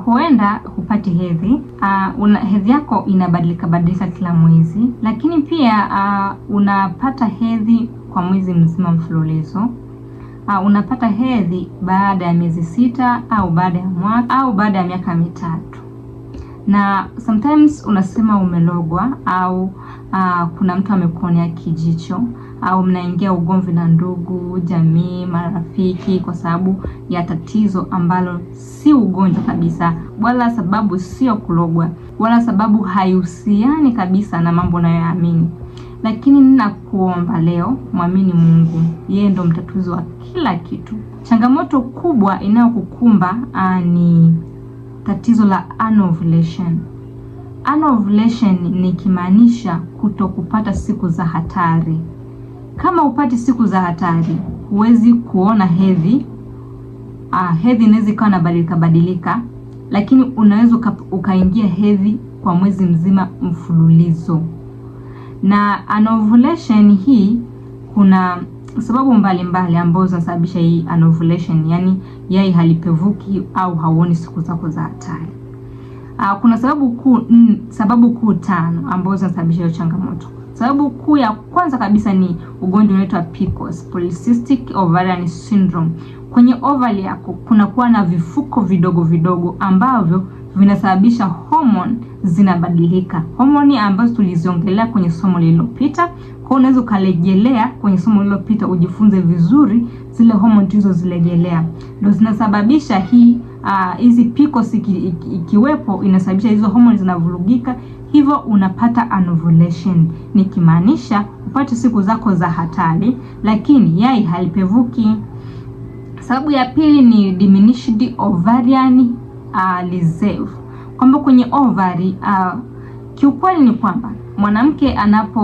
Huenda hupati hedhi. Hedhi yako inabadilika kila mwezi, lakini pia unapata hedhi kwa mwezi mzima mfululizo. Unapata hedhi baada ya miezi 6 au baada ya mwaka au baada ya miaka 3. Na sometimes unasema umelogwa au kuna mtu amekuonea kijicho au mnaingia ugomvi na ndugu, jamii, marafiki kwa sababu ya tatizo ambalo si ugonjwa kabisa, wala sababu sio kulogwa, wala sababu haihusiani kabisa na mambo unayoamini. Lakini ninakuomba leo, muamini Mungu, yeye ndo mtatuzi wa kila kitu. Changamoto kubwa inayokukumba ni tatizo la anovulation. Anovulation ni kimaanisha kutokupata siku za hatari. Kama upati siku za hatari, huwezi kuona hedhi. Hedhi inaweza ikawa na badilika, lakini unaweza ukaingia hedhi kwa mwezi mzima mfululizo. Na anovulation hii kuna sababu mbalimbali ambazo zinasababisha hii anovulation, yani yai halipevuki au hauoni siku zako za hatari. Kuna sababu kuu 5 ambazo zinasababisha hiyo changamoto. Sababu kuu ya kwanza kabisa ni ugonjwa unaoitwa PCOS, Polycystic Ovarian Syndrome. Kwenye ovary yako kunakuwa na vifuko vidogo vidogo ambavyo vinasababisha hormone zinabadilika. Hormone ambazo tuliziongelea kwenye somo lililopita. Kwa unaweza ukarejelea kwenye somo lililopita ujifunze vizuri zile hormone hizo zirejelea. Ndio zinasababisha hizi PCOS ikiwepo inasababisha hizo hormone zinavurugika, hivyo unapata anovulation. Nikimaanisha upate siku zako za hatari lakini yai halipevuki. Sababu ya pili ni diminished ovarian reserve. Kwamba kwenye ovary kiukweli ni kwamba mwanamke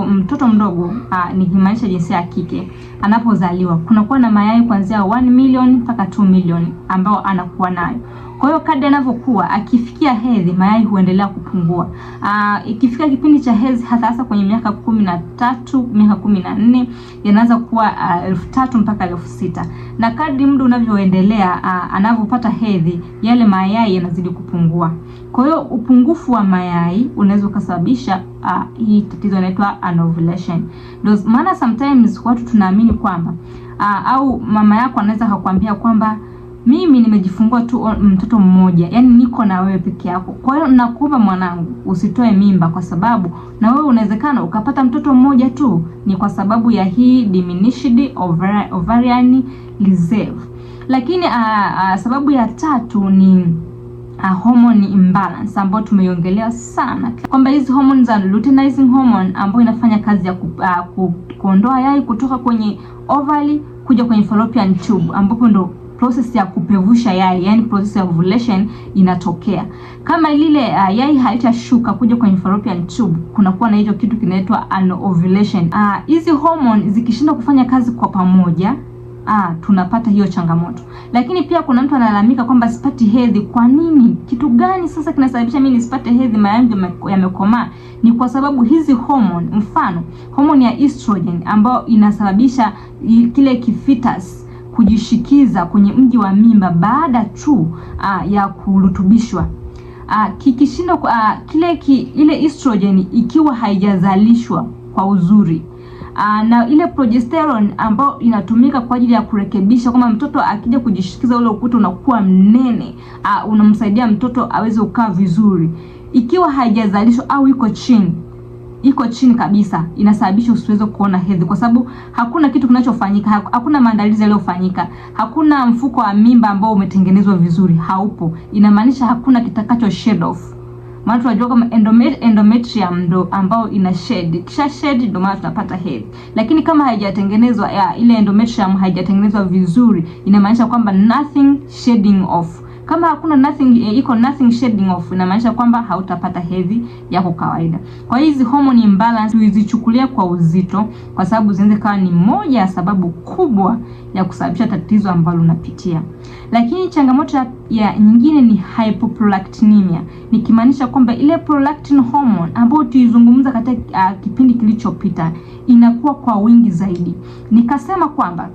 mtoto mdogo nikimaanisha jinsia ya kike anapozaliwa kunakuwa na mayai kuanzia 1 million mpaka 2 million ambao anakuwa nayo. Kwa hiyo kadri anavyokuwa akifikia hedhi mayai huendelea kupungua. Ikifika kipindi cha hedhi hasa kwenye miaka 13, miaka 14 yanaanza kuwa 3000 mpaka 6000. Na kadri muda unavyoendelea anavyopata hedhi yale mayai yanazidi kupungua. Kwa hiyo upungufu wa mayai unaweza kusababisha hii tatizo inaitwa anovulation. Ndio maana sometimes watu tunaamini kwamba au mama yako anaweza kukwambia kwamba mimi nimejifungua tu mtoto mmoja, yani niko na wewe peke yako. Kwa hiyo nakuomba mwanangu usitoe mimba kwa sababu na wewe unawezekana ukapata mtoto mmoja tu, ni kwa sababu ya hii diminished ovarian reserve. Lakini sababu ya 3 ni hormone imbalance ambayo tumeiongelea sana, kwamba hizi hormones za luteinizing hormone ambayo inafanya kazi ya kuondoa yai kutoka kwenye ovary kuja kwenye fallopian tube ambapo ndo process ya kupevusha yai, yani process ya ovulation inatokea. Kama lile yai halitashuka kuja kwenye fallopian tube, kunakuwa na hicho kitu kinaitwa anovulation. Hizi hormone zikishinda kufanya kazi kwa pamoja, tunapata hiyo changamoto. Lakini pia kuna mtu analalamika kwamba sipati hedhi. Kwa nini? Kitu gani sasa kinasababisha mimi nisipate hedhi? Mayai yamekomaa. Ni kwa sababu hizi hormone, mfano hormone ya estrogen ambayo inasababisha kile kifitas kujishikiza kwenye mji wa mimba baada tu ya kurutubishwa. Kikishinda ile estrogen ikiwa haijazalishwa kwa uzuri, na ile progesterone ambayo inatumika kwa ajili ya kurekebisha kama mtoto akija kujishikiza ule ukuta unakuwa mnene, unamsaidia mtoto aweze kukaa vizuri, ikiwa haijazalishwa au iko chini kabisa, inasababisha usiweze kuona hedhi kwa sababu hakuna kitu kinachofanyika, hakuna maandalizi yaliyofanyika, hakuna mfuko wa mimba ambao umetengenezwa vizuri, haupo. Inamaanisha hakuna kitakacho shed off. Maana tunajua kama endometrium ndo ambao ina shed, kisha shed ndo maana tunapata hedhi. Lakini kama haijatengenezwa, ile endometrium haijatengenezwa vizuri, inamaanisha kwamba nothing shedding off. Kama hakuna nothing shedding off, inamaanisha kwamba hautapata hedhi yako kawaida. Kwa hizi hormone imbalance tuizichukulia kwa uzito, kwa sababu zinaweza kawa ni moja ya sababu kubwa ya kusababisha tatizo ambalo unapitia. Lakini changamoto ya nyingine ni hypoprolactinemia. Nikimaanisha kwamba ile prolactin hormone ambayo tuizungumza katika kipindi kilichopita inakuwa kwa wingi zaidi. Nikasema kwamba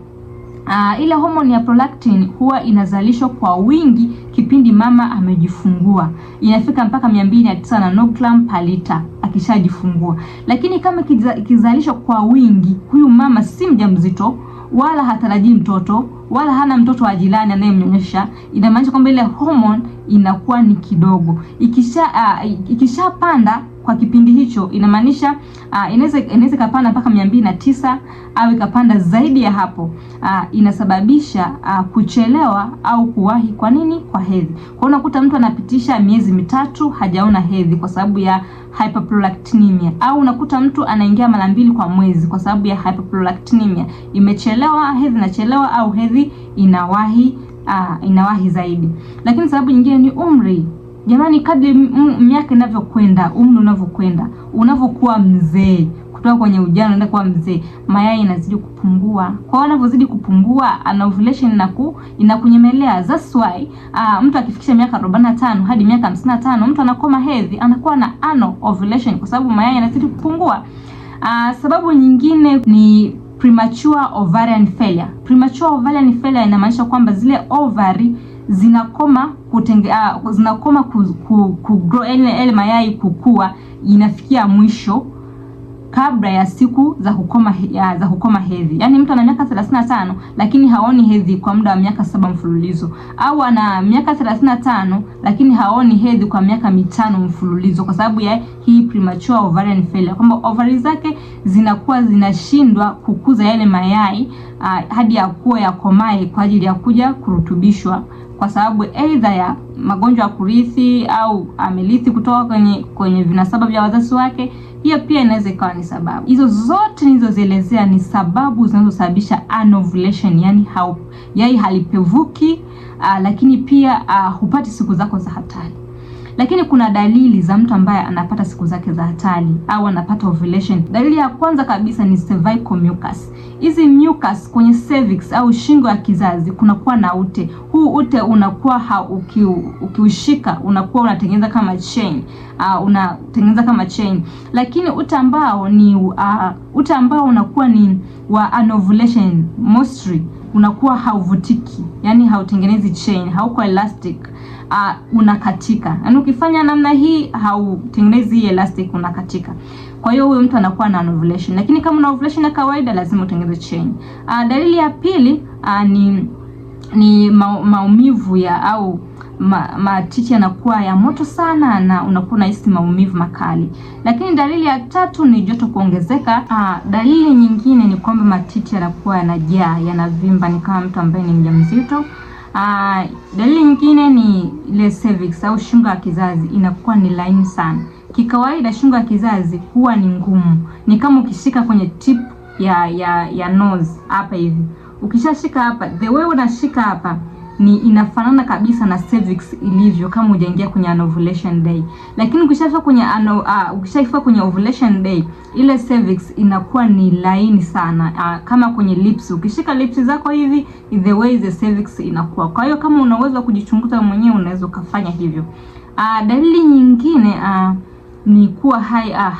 ile hormone ya prolactin huwa inazalishwa kwa wingi kipindi mama amejifungua. Inafika mpaka 209 nanogram per liter akishajifungua. Lakini kama kizalisho kwa wingi, huyu mama si mjamzito wala hatarajii mtoto wala hana mtoto wa jirani anayemnyonyesha, inamaanisha kwamba ile hormone inakuwa ni kidogo. Ikishapanda kwa kipindi hicho, inamaanisha inaweza kapanda mpaka 209 au ikapanda zaidi ya hapo. Inasababisha kuchelewa au kuwahi. Kwa nini? Kwa hedhi. Kwa unakuta mtu anapitisha miezi 3 hajaona hedhi kwa sababu ya hyperprolactinemia, au unakuta mtu anaingia mara 2 kwa mwezi kwa sababu ya hyperprolactinemia. Imechelewa, hedhi inachelewa au hedhi inawahi zaidi. Lakini sababu nyingine ni umri. Jamani, kadri miaka inavyokwenda, umri unavyokuwa mzee, kutoka kwenye ujana unaenda kuwa mzee, mayai yanazidi kupungua. Kwa wanapozidi kupungua, ovulation inakunyemelea. That's why mtu akifikisha miaka 45 hadi miaka 55 mtu anakoma hedhi, anakuwa na ovulation kwa sababu mayai yanazidi kupungua. Sababu nyingine ni premature ovarian failure. Premature ovarian failure inamaanisha kwamba zile ovary zinakoma kugrow, ile mayai kukua, inafikia mwisho kabla ya siku za kukoma hedhi. Yaani mtu ana miaka 35 lakini haoni hedhi kwa muda wa miaka 7 mfululizo, au ana miaka 35 lakini haoni hedhi kwa miaka 5 mfululizo, kwa sababu ya hii premature ovarian failure, kwamba ovaries zake zinakuwa zinashindwa kukuza yale mayai hadi yakomae kwa ajili ya kuja kurutubishwa, kwa sababu aidha ya magonjwa ya kurithi au amerithi kutoka kwenye vinasaba vya wazazi wake. Hiyo pia inaweza ikawa ni sababu. Hizo zote nilizozielezea ni sababu zinazosababisha anovulation, yani yai halipevuki, lakini pia hupati siku zako za hatari. Lakini kuna dalili za mtu ambaye anapata siku zake za hatari au anapata ovulation. Dalili ya kwanza kabisa ni cervical mucus. Hizi mucus kwenye cervix au shingo ya kizazi kunakuwa na ute. Huu ute unakuwa ukiushika unakuwa unatengeneza kama chain. Lakini ute ambao unakuwa ni wa anovulation mostly unakuwa hauvutiki. Yani hautengenezi chain, hauko elastic. Unakatika. Yaani ukifanya namna hii hautengenezi elastic, unakatika. Kwa hiyo huyo mtu anakuwa na anovulation. Lakini kama una ovulation ya kawaida lazima utengeneze chain. Dalili ya pili ni maumivu au matiti yanakuwa ya moto sana na unakuwa unahisi maumivu makali. Lakini dalili ya tatu ni joto kuongezeka. Dalili nyingine ni kwamba matiti yanakuwa yanajaa, yanavimba, ni kama mtu ambaye ni mjamzito. Dalili nyingine ni ile cervix au shingo ya kizazi inakuwa ni laini sana. Kikawaida shingo ya kizazi huwa ni ngumu. Ni kama ukishika kwenye tip ya nose hapa hivi. Ukishashika hapa, the way unashika hapa ni inafanana kabisa na cervix ilivyo kama hujaingia kwenye anovulation day. Lakini ukishafika kwenye ovulation day, ile cervix inakuwa ni laini sana, kama kwenye lips. Ukishika lips zako hivi, the way the cervix inakuwa. Kwa hiyo kama unaweza kujichunguza mwenyewe unaweza ukafanya hivyo. Dalili nyingine ni kuwa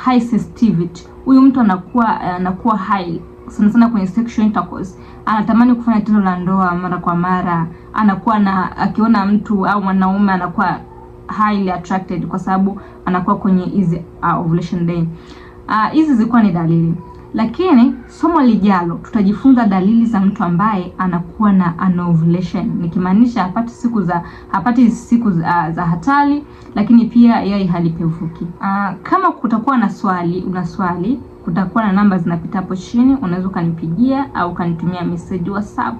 high sensitivity. Huyu mtu anakuwa high sana kwenye sexual intercourse. Anatamani kufanya tendo la ndoa mara kwa mara. Anakuwa akiona mtu au mwanaume anakuwa highly attracted kwa sababu anakuwa kwenye hizi ovulation day. Hizi zilikuwa ni dalili. Lakini somo lijalo tutajifunza dalili za mtu ambaye anakuwa na anovulation. Nikimaanisha hapati siku za hatari, lakini pia yai halipevuki. Kama kutakuwa na swali, kutakuwa na namba zinapita hapo chini, unaweza kanipigia au kanitumia message WhatsApp.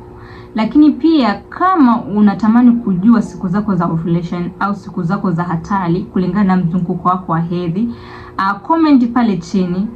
Lakini pia kama unatamani kujua siku zako za ovulation au siku zako za hatari kulingana na mzunguko wako wa hedhi, comment pale chini.